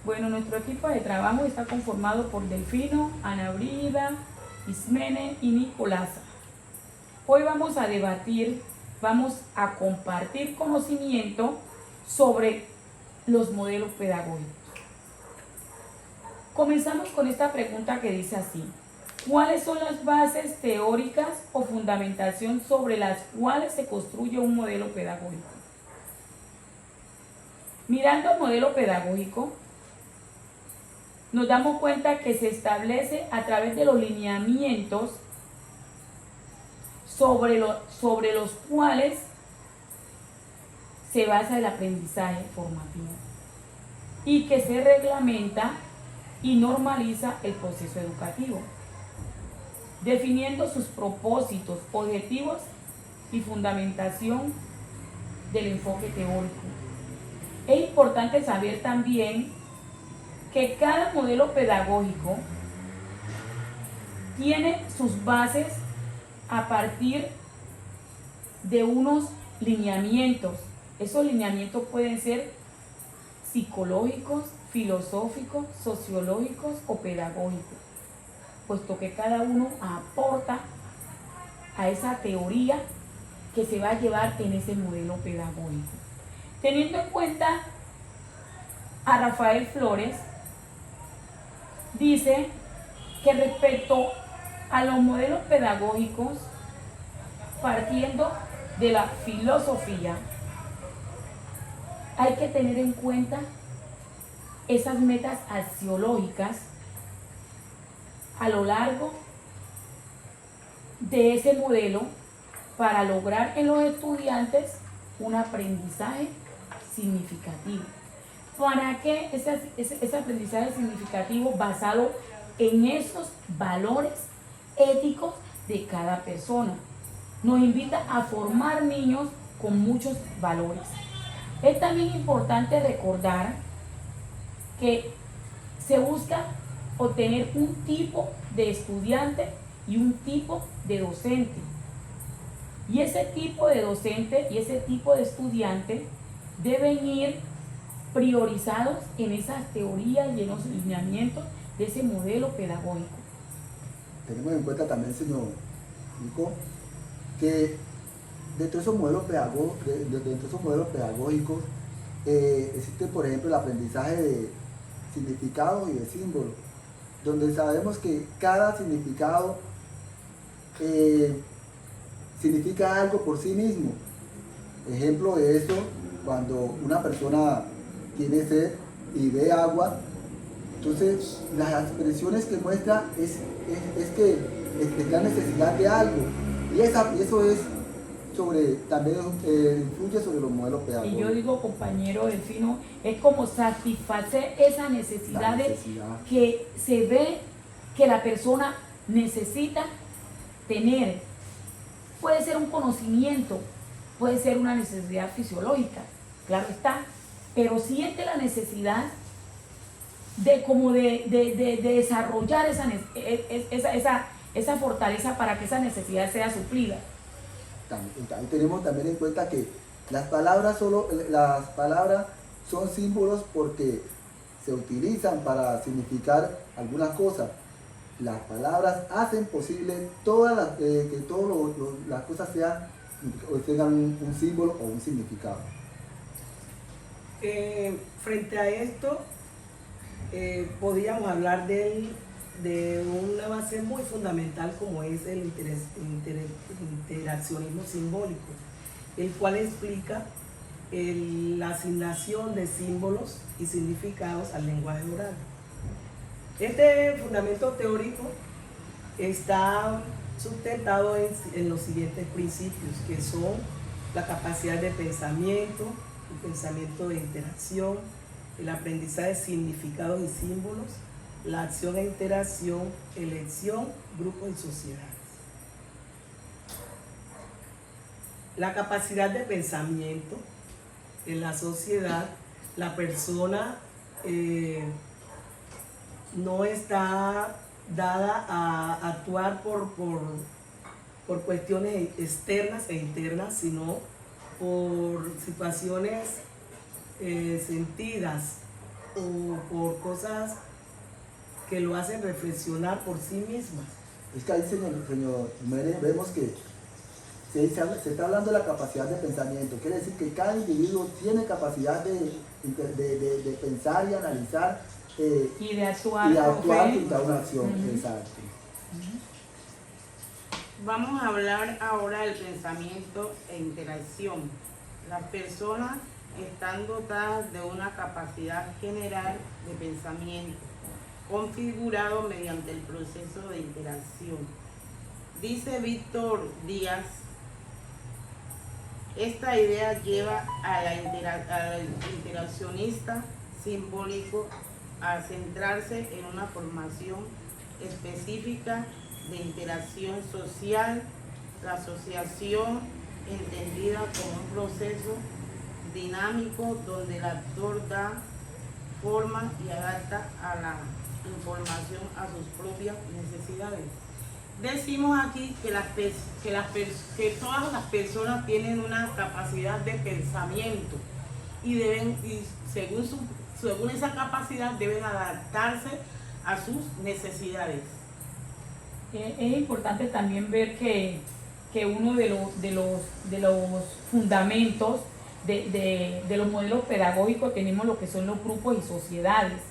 Bueno, nuestro equipo de trabajo está conformado por Delfino, Ana Brida, Ismene y Nicolasa. Hoy vamos a debatir, vamos a compartir conocimiento sobre los modelos pedagógicos. Comenzamos con esta pregunta que dice así: ¿cuáles son las bases teóricas o fundamentación sobre las cuales se construye un modelo pedagógico? Mirando el modelo pedagógico, nos damos cuenta que se establece a través de los lineamientos sobre los cuales se basa el aprendizaje formativo y que se reglamenta y normaliza el proceso educativo, definiendo sus propósitos, objetivos y fundamentación del enfoque teórico. Es importante saber también que cada modelo pedagógico tiene sus bases a partir de unos lineamientos. Esos lineamientos pueden ser psicológicos, filosóficos, sociológicos o pedagógicos, puesto que cada uno aporta a esa teoría que se va a llevar en ese modelo pedagógico. Teniendo en cuenta a Rafael Flores, dice que respecto a los modelos pedagógicos, partiendo de la filosofía, hay que tener en cuenta esas metas axiológicas a lo largo de ese modelo para lograr en los estudiantes un aprendizaje significativo. ¿Para qué ese aprendizaje significativo basado en esos valores éticos de cada persona? Nos invita a formar niños con muchos valores. Es también importante recordar que se busca obtener un tipo de estudiante y un tipo de docente. Y ese tipo de docente y ese tipo de estudiante deben ir priorizados en esas teorías y en los lineamientos de ese modelo pedagógico. Tenemos en cuenta también, señor Nico, que dentro de esos modelos pedagógicos existe, por ejemplo, el aprendizaje de significados y de símbolos, donde sabemos que cada significado significa algo por sí mismo. Ejemplo de esto, cuando una persona tiene sed y ve agua, entonces las expresiones que muestra es que está necesidad de algo, y eso es también influye sobre los modelos pedagógicos. Y yo digo, compañero Delfino, es como satisfacer esa necesidad que se ve que la persona necesita tener. Puede ser un conocimiento, puede ser una necesidad fisiológica, claro está, pero siente la necesidad de desarrollar esa fortaleza para que esa necesidad sea suplida. También tenemos también en cuenta que las palabras son símbolos porque se utilizan para significar algunas cosas. Las palabras hacen posible que todas las cosas tengan un símbolo o un significado. Frente a esto, podríamos hablar de una base muy fundamental como es el interaccionismo simbólico, el cual explica la asignación de símbolos y significados al lenguaje oral. Este fundamento teórico está sustentado en los siguientes principios, que son la capacidad de pensamiento, el pensamiento de interacción, el aprendizaje de significados y símbolos, la acción e interacción, elección, grupos y sociedades. La capacidad de pensamiento en la sociedad, la persona no está dada a actuar por cuestiones externas e internas, sino por situaciones sentidas o por cosas que lo hacen reflexionar por sí mismas. Es que ahí, señor Mere, vemos que se está hablando de la capacidad de pensamiento. Quiere decir que cada individuo tiene capacidad de pensar y analizar Y de actuar, y de actuar Fe. frente a una acción. Ujú. Exacto. Vamos a hablar ahora del pensamiento e interacción. Las personas están dotadas de una capacidad general de pensamiento, configurado mediante el proceso de interacción. Dice Víctor Díaz, esta idea lleva al interaccionista simbólico a centrarse en una formación específica de interacción social, la asociación entendida como un proceso dinámico donde el actor da forma y adapta a la información a sus propias necesidades. Decimos aquí que todas las personas tienen una capacidad de pensamiento y según esa capacidad deben adaptarse a sus necesidades. Es importante también ver que uno de los fundamentos de los modelos pedagógicos tenemos lo que son los grupos y sociedades.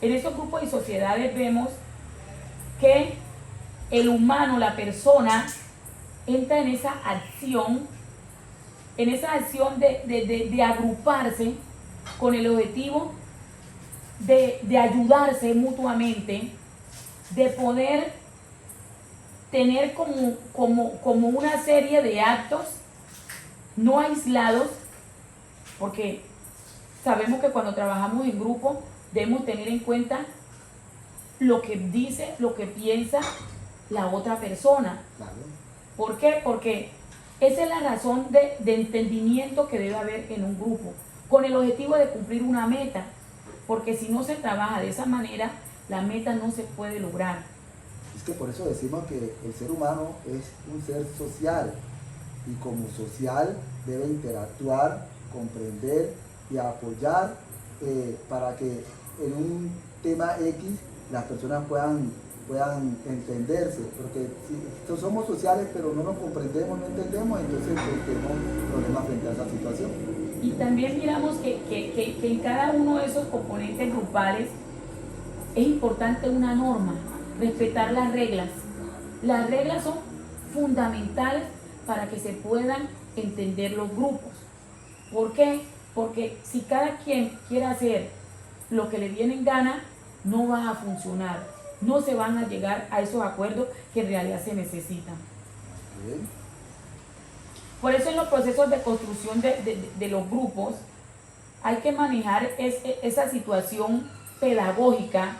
En esos grupos y sociedades vemos que el humano, la persona, entra en esa acción de agruparse con el objetivo de ayudarse mutuamente, de poder tener como una serie de actos no aislados, porque sabemos que cuando trabajamos en grupo debemos tener en cuenta lo que dice, lo que piensa la otra persona. Claro. ¿Por qué? Porque esa es la razón de entendimiento que debe haber en un grupo, con el objetivo de cumplir una meta, porque si no se trabaja de esa manera, la meta no se puede lograr. Es que por eso decimos que el ser humano es un ser social y como social debe interactuar, comprender y apoyar para que en un tema X las personas puedan entenderse, porque si somos sociales pero no nos comprendemos, no entendemos, entonces pues, tenemos problemas frente a esa situación. Y también miramos que en cada uno de esos componentes grupales es importante una norma, respetar las reglas. Las reglas son fundamentales para que se puedan entender los grupos. ¿Por qué? Porque si cada quien quiere hacer lo que le viene en gana, no va a funcionar. No se van a llegar a esos acuerdos que en realidad se necesitan. Bien. Por eso en los procesos de construcción de los grupos hay que manejar esa situación pedagógica,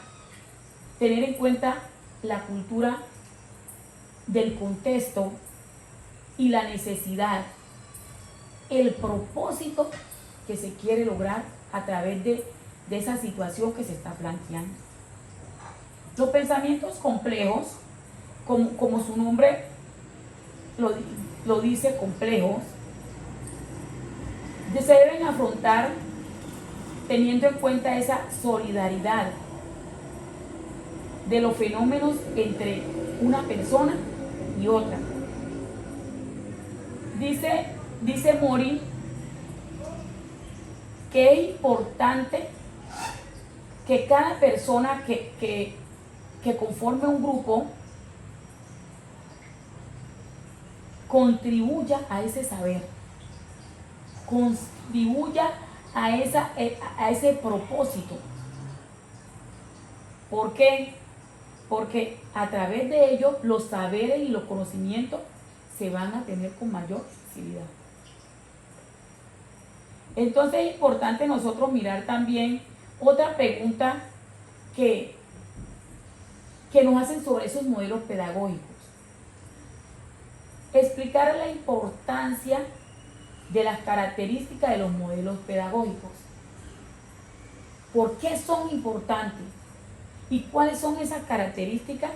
tener en cuenta la cultura del contexto y la necesidad, el propósito que se quiere lograr a través de esa situación que se está planteando. Los pensamientos complejos, como su nombre lo dice, complejos, se deben afrontar teniendo en cuenta esa solidaridad de los fenómenos entre una persona y otra. Dice Mori que es importante que cada persona que conforme un grupo contribuya a ese saber, contribuya a ese propósito. ¿Por qué? Porque a través de ello los saberes y los conocimientos se van a tener con mayor facilidad. Entonces es importante nosotros mirar también otra pregunta que nos hacen sobre esos modelos pedagógicos. Explicar la importancia de las características de los modelos pedagógicos. ¿Por qué son importantes? ¿Y cuáles son esas características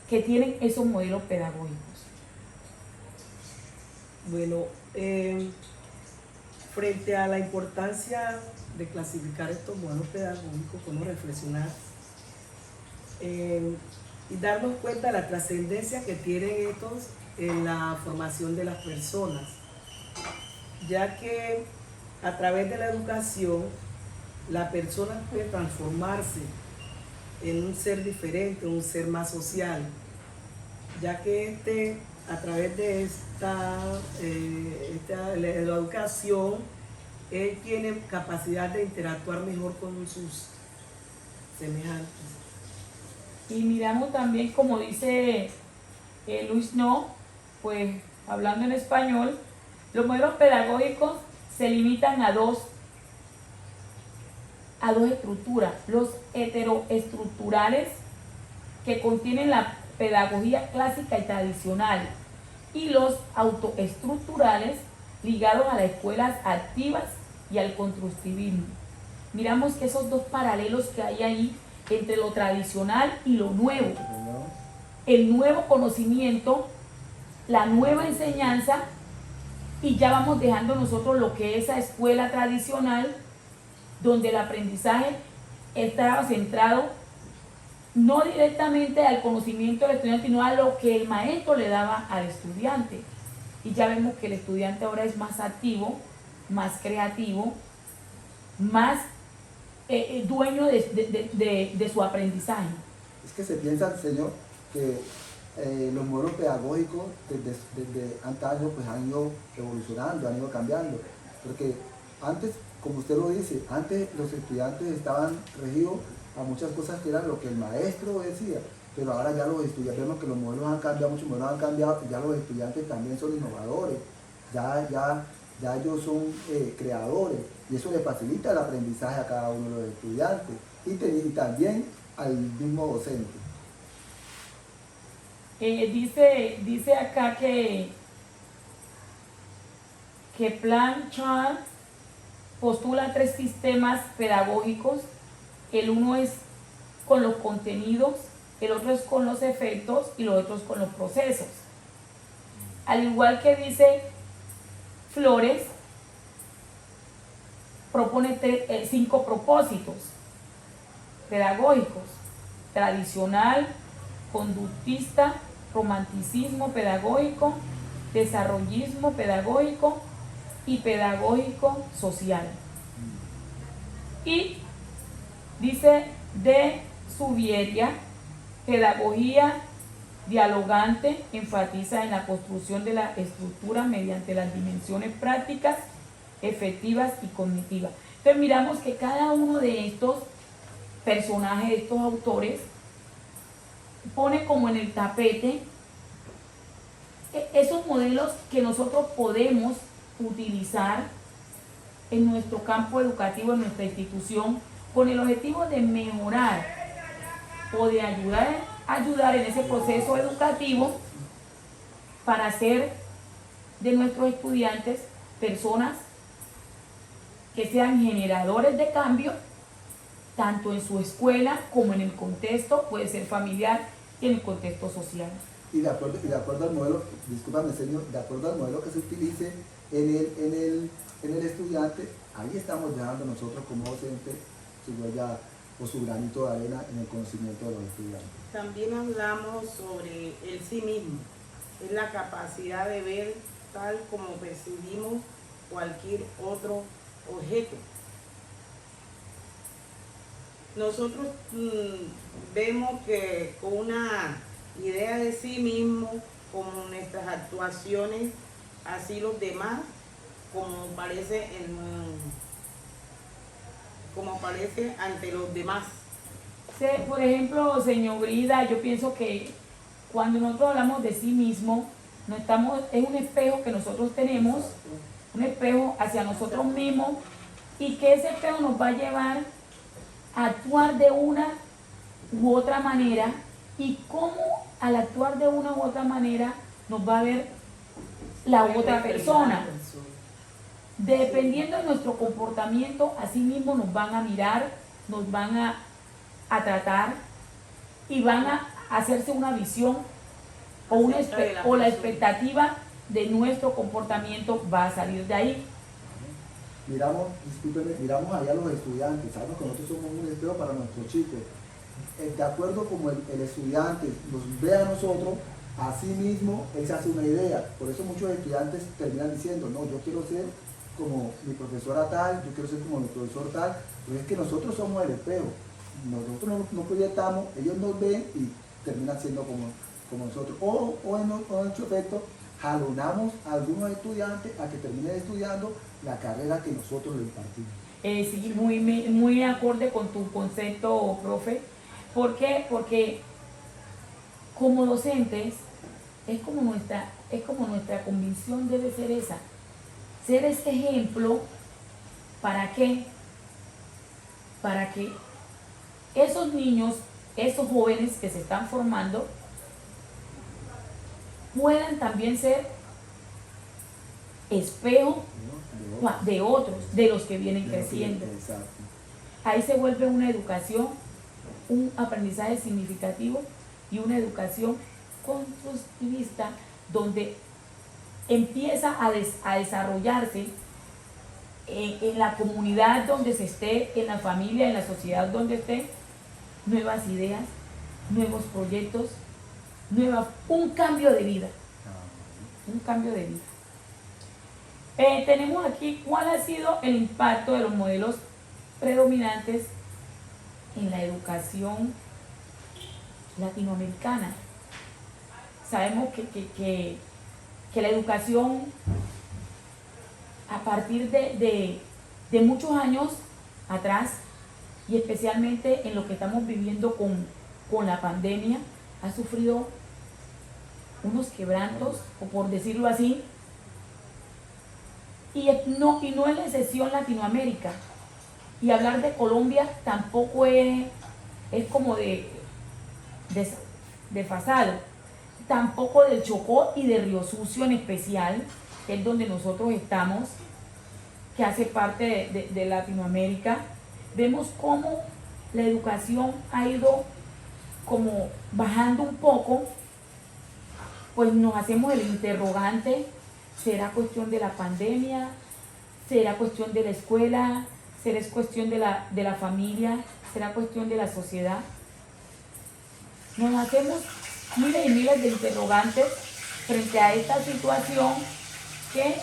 que tienen esos modelos pedagógicos? Bueno, Frente a la importancia de clasificar estos modelos pedagógicos, podemos reflexionar y darnos cuenta de la trascendencia que tienen estos en la formación de las personas, ya que a través de la educación la persona puede transformarse en un ser diferente, un ser más social, ya que a través de la educación, él tiene capacidad de interactuar mejor con sus semejantes. Y miramos también, como dice Luis No, pues hablando en español, los modelos pedagógicos se limitan a dos estructuras: los heteroestructurales, que contienen la pedagogía clásica y tradicional, y los autoestructurales, ligados a las escuelas activas y al constructivismo. Miramos que esos dos paralelos que hay ahí entre lo tradicional y lo nuevo, el nuevo conocimiento, la nueva enseñanza, y ya vamos dejando nosotros lo que es esa escuela tradicional, donde el aprendizaje estaba centrado no directamente al conocimiento del estudiante, sino a lo que el maestro le daba al estudiante. Y ya vemos que el estudiante ahora es más activo, más creativo, más dueño de su aprendizaje. Es que se piensa, señor, que los modelos pedagógicos desde antaño pues han ido evolucionando, han ido cambiando, porque antes, como usted lo dice, antes los estudiantes estaban regidos a muchas cosas que eran lo que el maestro decía, pero ahora ya los estudiantes, vemos que los modelos han cambiado, muchos modelos han cambiado, y ya los estudiantes también son innovadores, ya ellos son creadores, y eso le facilita el aprendizaje a cada uno de los estudiantes y también al mismo docente. Dice acá que Plan Chart postula 3 sistemas pedagógicos. El uno es con los contenidos, el otro es con los efectos y los otros con los procesos. Al igual que dice Flores, propone 5 propósitos pedagógicos: tradicional, conductista, romanticismo pedagógico, desarrollismo pedagógico y pedagógico social. Y dice de Subieria, pedagogía dialogante, enfatiza en la construcción de la estructura mediante las dimensiones prácticas, efectivas y cognitivas. Entonces miramos que cada uno de estos personajes, de estos autores, pone como en el tapete esos modelos que nosotros podemos utilizar en nuestro campo educativo, en nuestra institución, con el objetivo de mejorar o de ayudar en ese proceso educativo para hacer de nuestros estudiantes personas que sean generadores de cambio, tanto en su escuela como en el contexto, puede ser familiar, y en el contexto social. Y de acuerdo al modelo, discúlpame señor, de acuerdo al modelo que se utilice en el estudiante, ahí estamos dejando nosotros como docentes su huella o su granito de arena en el conocimiento de los estudiantes. También hablamos sobre el sí mismo, es la capacidad de ver tal como percibimos cualquier otro objeto. Nosotros vemos que con una idea de sí mismo, como nuestras actuaciones, así los demás, como parece ante los demás. Por ejemplo, señor Brida, yo pienso que cuando nosotros hablamos de sí mismo, es un espejo que nosotros tenemos, un espejo hacia nosotros mismos, y que ese espejo nos va a llevar a actuar de una u otra manera, y cómo al actuar de una u otra manera nos va a ver la otra persona. Dependiendo de nuestro comportamiento, así mismo nos van a mirar, nos van a tratar y van a hacerse una visión o la expectativa de nuestro comportamiento va a salir de ahí. miramos allá a los estudiantes, sabemos que nosotros somos un espejo para nuestros chicos. De acuerdo como el estudiante nos ve a nosotros, así mismo él se hace una idea. Por eso muchos estudiantes terminan diciendo, no, yo quiero ser como mi profesora tal, yo quiero ser como mi profesor tal, pero es que nosotros somos el espejo. Nosotros no proyectamos, ellos nos ven y terminan siendo como nosotros. O en su efecto, jalonamos a algunos estudiantes a que terminen estudiando la carrera que nosotros le impartimos. Sí, muy acorde con tu concepto, profe. ¿Por qué? Porque como docentes es como nuestra convicción debe ser esa. Ser ese ejemplo, ¿para qué? Para que esos niños, esos jóvenes que se están formando, puedan también ser espejo de otros, de los que vienen creciendo. Exacto. Ahí se vuelve una educación, un aprendizaje significativo y una educación constructivista donde empieza a desarrollarse en la comunidad donde se esté, en la familia, en la sociedad donde esté, nuevas ideas, nuevos proyectos, un cambio de vida. Un cambio de vida. Tenemos aquí cuál ha sido el impacto de los modelos predominantes en la educación latinoamericana. Sabemos que la educación a partir de muchos años atrás y especialmente en lo que estamos viviendo con la pandemia ha sufrido unos quebrantos, o por decirlo así, y no es la excepción Latinoamérica. Y hablar de Colombia tampoco es como desfasado, tampoco del Chocó y de Río Sucio en especial, que es donde nosotros estamos, que hace parte de Latinoamérica. Vemos cómo la educación ha ido como bajando un poco. Pues nos hacemos el interrogante, ¿será cuestión de la pandemia? ¿Será cuestión de la escuela? ¿Será cuestión de la familia? ¿Será cuestión de la sociedad? Nos hacemos miles y miles de interrogantes frente a esta situación que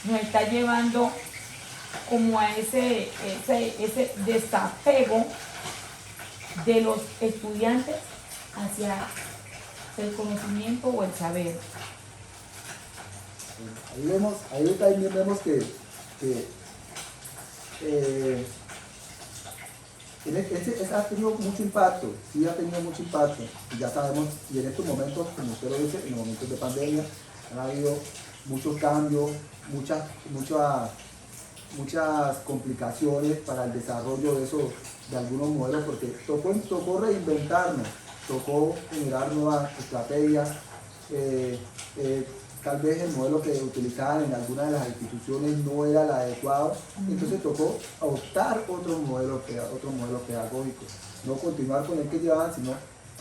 nos está llevando como a ese desapego de los estudiantes hacia el conocimiento o el saber. Ahí también vemos que ha tenido mucho impacto, sí ha tenido mucho impacto, y ya sabemos, y en estos momentos, como usted lo dice, en los momentos de pandemia, han habido muchos cambios, muchas complicaciones para el desarrollo de algunos modelos, porque tocó reinventarnos, tocó generar nuevas estrategias, tal vez el modelo que utilizaban en algunas de las instituciones no era el adecuado, entonces tocó adoptar otro modelo pedagógico, no continuar con el que llevaban, sino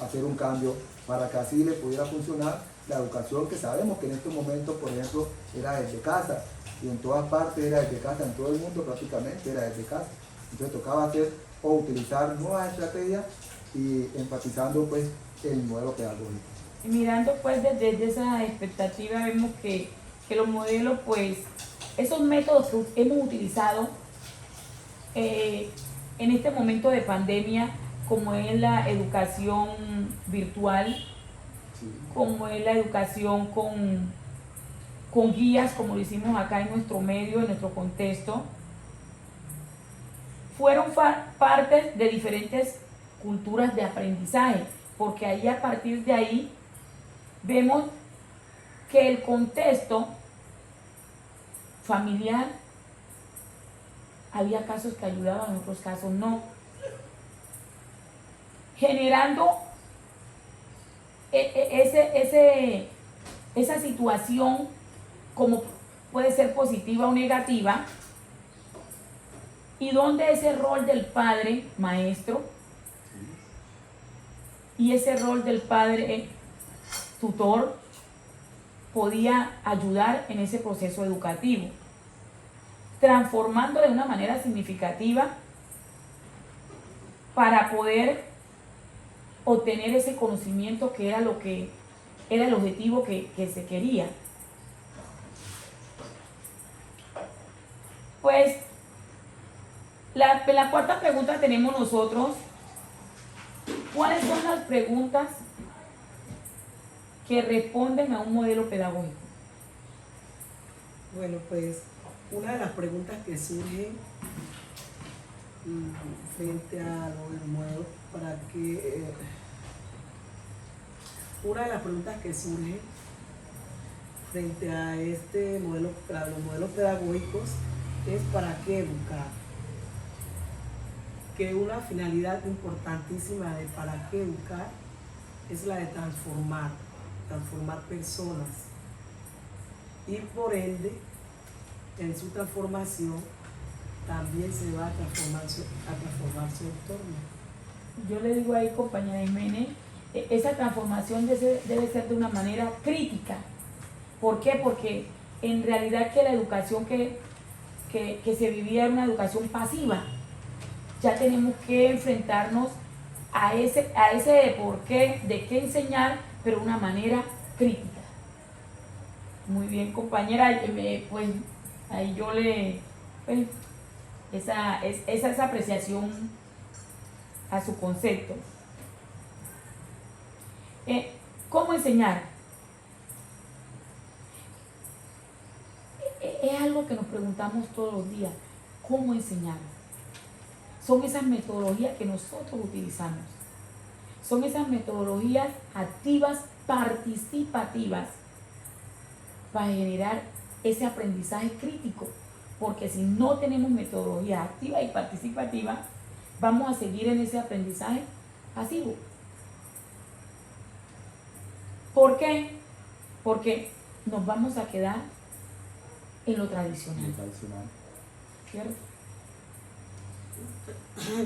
hacer un cambio para que así le pudiera funcionar la educación que sabemos que en estos momentos, por ejemplo, era desde casa, y en todas partes era desde casa, en todo el mundo prácticamente era desde casa. Entonces tocaba hacer o utilizar nuevas estrategias y enfatizando pues el modelo pedagógico. Mirando pues desde esa expectativa vemos que los modelos, pues esos métodos que hemos utilizado en este momento de pandemia, como es la educación virtual, Sí. como es la educación con guías, como lo hicimos acá en nuestro medio, en nuestro contexto, fueron partes de diferentes culturas de aprendizaje, porque ahí a partir de ahí vemos que el contexto familiar, había casos que ayudaban, en otros casos no, generando esa situación como puede ser positiva o negativa, y donde ese rol del padre maestro y ese rol del padre tutor podía ayudar en ese proceso educativo. transformando de una manera significativa para poder obtener ese conocimiento que era lo que era el objetivo que se quería. Pues la cuarta pregunta tenemos nosotros: ¿cuáles son las preguntas que responden a un modelo pedagógico? Bueno, pues una de las preguntas que surge frente a los modelos para que una de las preguntas que surge frente a este modelo, a los modelos pedagógicos, es ¿para qué educar? Que una finalidad importantísima de ¿para qué educar? Es la de transformar personas, y por ende en su transformación también se va a transformar su entorno. Yo le digo ahí, compañera Jiménez, esa transformación debe ser de una manera crítica. ¿Por qué? Porque en realidad que la educación que se vivía era una educación pasiva. Ya tenemos que enfrentarnos a ese por qué, de qué enseñar, pero de una manera crítica. Muy bien, compañera, pues ahí yo le... Pues, esa es apreciación a su concepto. ¿Cómo enseñar? Es algo que nos preguntamos todos los días. ¿Cómo enseñar? Son esas metodologías que nosotros utilizamos. Son esas metodologías activas, participativas, para generar ese aprendizaje crítico. Porque si no tenemos metodología activa y participativa, vamos a seguir en ese aprendizaje pasivo. ¿Por qué? Porque nos vamos a quedar en lo tradicional. ¿Cierto?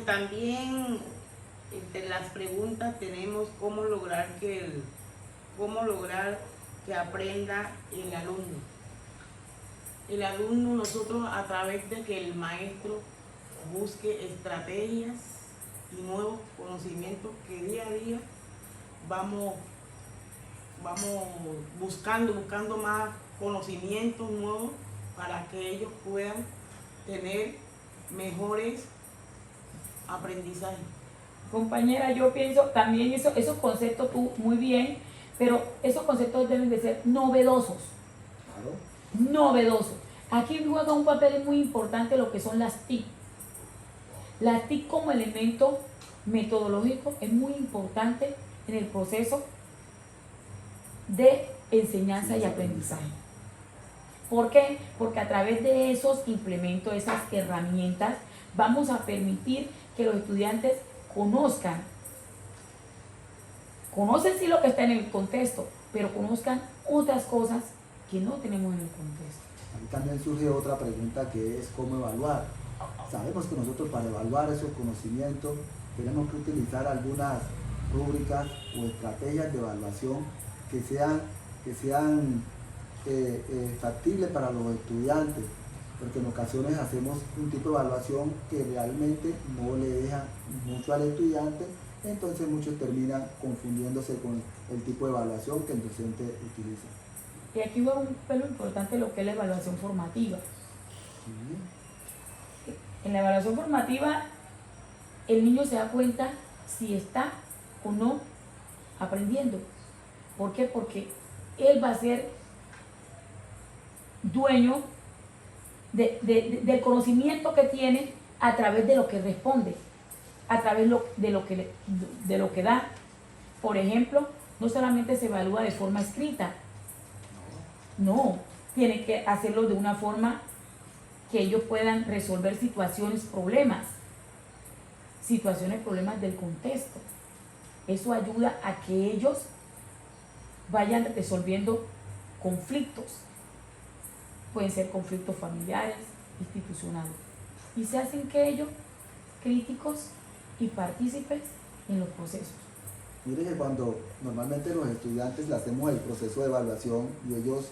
También entre las preguntas tenemos cómo lograr que aprenda el alumno. El alumno, nosotros a través de que el maestro busque estrategias y nuevos conocimientos que día a día vamos buscando más conocimientos nuevos para que ellos puedan tener mejores aprendizajes. Compañera, yo pienso también esos conceptos tú muy bien, pero esos conceptos deben de ser novedosos. Claro. Novedosos. Aquí juega un papel muy importante lo que son las TIC. Las TIC como elemento metodológico es muy importante en el proceso de enseñanza y aprendizaje. ¿Por qué? Porque a través de esos implementos, esas herramientas, vamos a permitir que los estudiantes conocen sí lo que está en el contexto, pero conozcan otras cosas que no tenemos en el contexto. Aquí también surge otra pregunta, que es ¿cómo evaluar? Sabemos que nosotros para evaluar esos conocimientos tenemos que utilizar algunas rúbricas o estrategias de evaluación que sean factibles para los estudiantes, porque en ocasiones hacemos un tipo de evaluación que realmente no le deja mucho al estudiante, entonces muchos terminan confundiéndose con el tipo de evaluación que el docente utiliza. Y aquí va un pelo importante lo que es la evaluación formativa. Sí. En la evaluación formativa, el niño se da cuenta si está o no aprendiendo. ¿Por qué? Porque él va a ser dueño del conocimiento que tiene a través de lo que responde, a través de lo que da. Por ejemplo, no solamente se evalúa de forma escrita, no, tiene que hacerlo de una forma que ellos puedan resolver problemas del contexto. Eso ayuda a que ellos vayan resolviendo conflictos. Pueden ser conflictos familiares, institucionales. Y se hacen que ellos críticos y partícipes en los procesos. Mire que cuando normalmente los estudiantes le hacemos el proceso de evaluación y ellos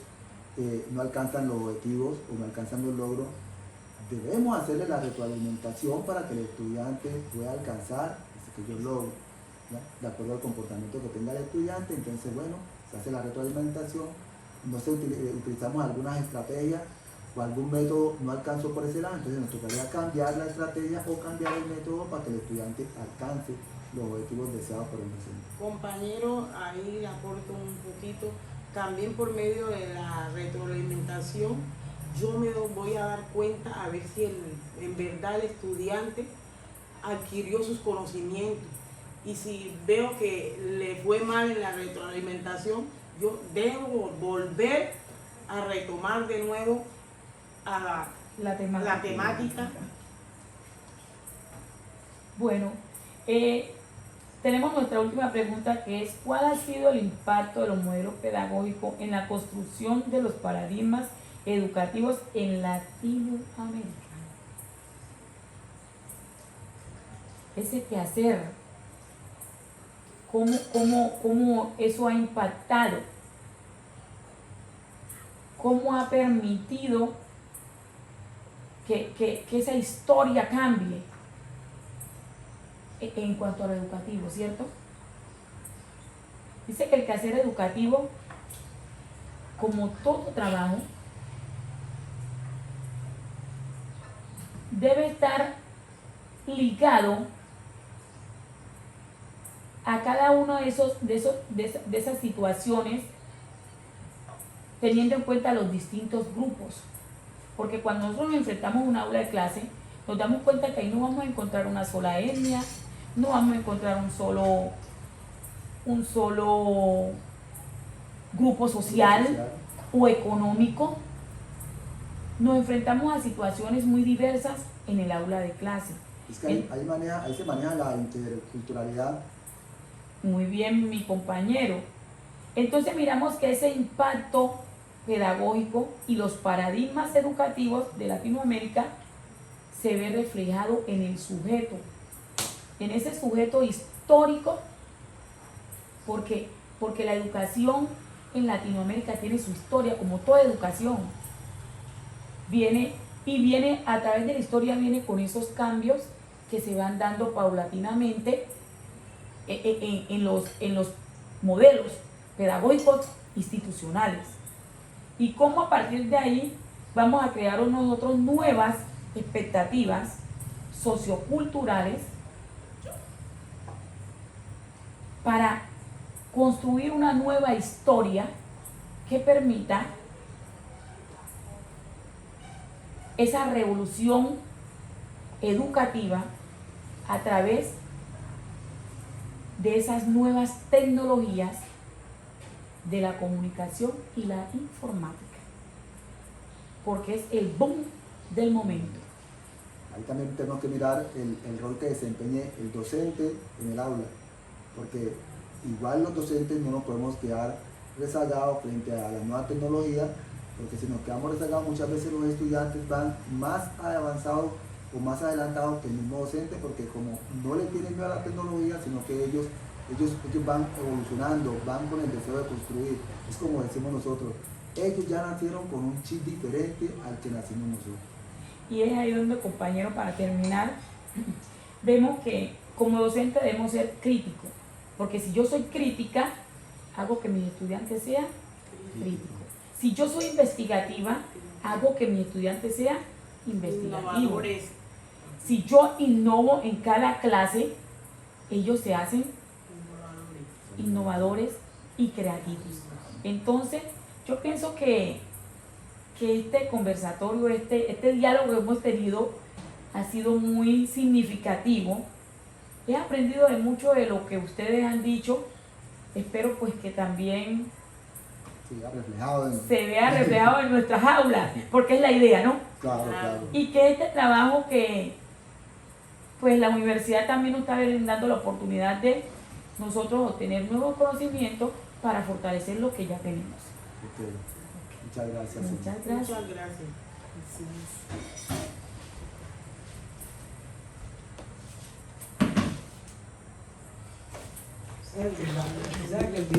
no alcanzan los objetivos o no alcanzan los logros, debemos hacerle la retroalimentación para que el estudiante pueda alcanzar ese que yo logro, ¿ya? De acuerdo al comportamiento que tenga el estudiante. Entonces, bueno, se hace la retroalimentación. No se utilizamos algunas estrategias o algún método no alcanzó por ese lado, entonces nos tocaría cambiar la estrategia o cambiar el método para que el estudiante alcance los objetivos deseados por el docente. Compañero, ahí le aporto un poquito. También por medio de la retroalimentación, yo me voy a dar cuenta a ver si en verdad el estudiante adquirió sus conocimientos. Y si veo que le fue mal en la retroalimentación, yo debo volver a retomar de nuevo a La temática. Bueno, Bueno, tenemos nuestra última pregunta, que es: ¿cuál ha sido el impacto de los modelos pedagógicos en la construcción de los paradigmas educativos en Latinoamérica? Ese quehacer, ¿cómo eso ha impactado? ¿Cómo ha permitido que esa historia cambie en cuanto a lo educativo, ¿cierto? Dice que el quehacer educativo, como todo trabajo, debe estar ligado a cada uno de esas situaciones, teniendo en cuenta los distintos grupos. Porque cuando nosotros nos enfrentamos a un aula de clase, nos damos cuenta que ahí no vamos a encontrar una sola etnia, no vamos a encontrar un solo grupo social o económico. Nos enfrentamos a situaciones muy diversas en el aula de clase. Es que ahí se maneja la interculturalidad. Muy bien, mi compañero. Entonces miramos que ese impacto pedagógico y los paradigmas educativos de Latinoamérica se ve reflejado en el sujeto, en ese sujeto histórico, porque la educación en Latinoamérica tiene su historia, como toda educación. Viene a través de la historia, viene con esos cambios que se van dando paulatinamente en los modelos pedagógicos institucionales. Y cómo a partir de ahí vamos a crear nosotros nuevas expectativas socioculturales para construir una nueva historia que permita esa revolución educativa a través de esas nuevas tecnologías de la comunicación y la informática, porque es el boom del momento. Ahí también tenemos que mirar el rol que desempeñe el docente en el aula, porque igual los docentes no nos podemos quedar rezagados frente a la nueva tecnología, porque si nos quedamos rezagados muchas veces los estudiantes van más avanzados o más adelantados que el mismo docente, porque como no le tienen miedo a la tecnología, sino que ellos van evolucionando, van con el deseo de construir. Es como decimos nosotros, ellos ya nacieron con un chip diferente al que nacimos nosotros. Y es ahí donde, compañero, para terminar, vemos que como docente debemos ser críticos, porque si yo soy crítica, hago que mis estudiantes sean críticos. Si yo soy investigativa, hago que mi estudiante sea investigativo. innovadores. Si yo innovo en cada clase, ellos se hacen innovadores y creativos. Entonces, yo pienso que este conversatorio, este diálogo que hemos tenido ha sido muy significativo. He aprendido de mucho de lo que ustedes han dicho. Espero pues que también se vea reflejado en nuestras aulas, porque es la idea, ¿no? Claro, claro. Y que este trabajo que pues la universidad también nos está brindando la oportunidad de nosotros obtener nuevos conocimientos para fortalecer lo que ya tenemos. Okay. Muchas gracias. Muchas gracias. Muchas gracias. O sea, que el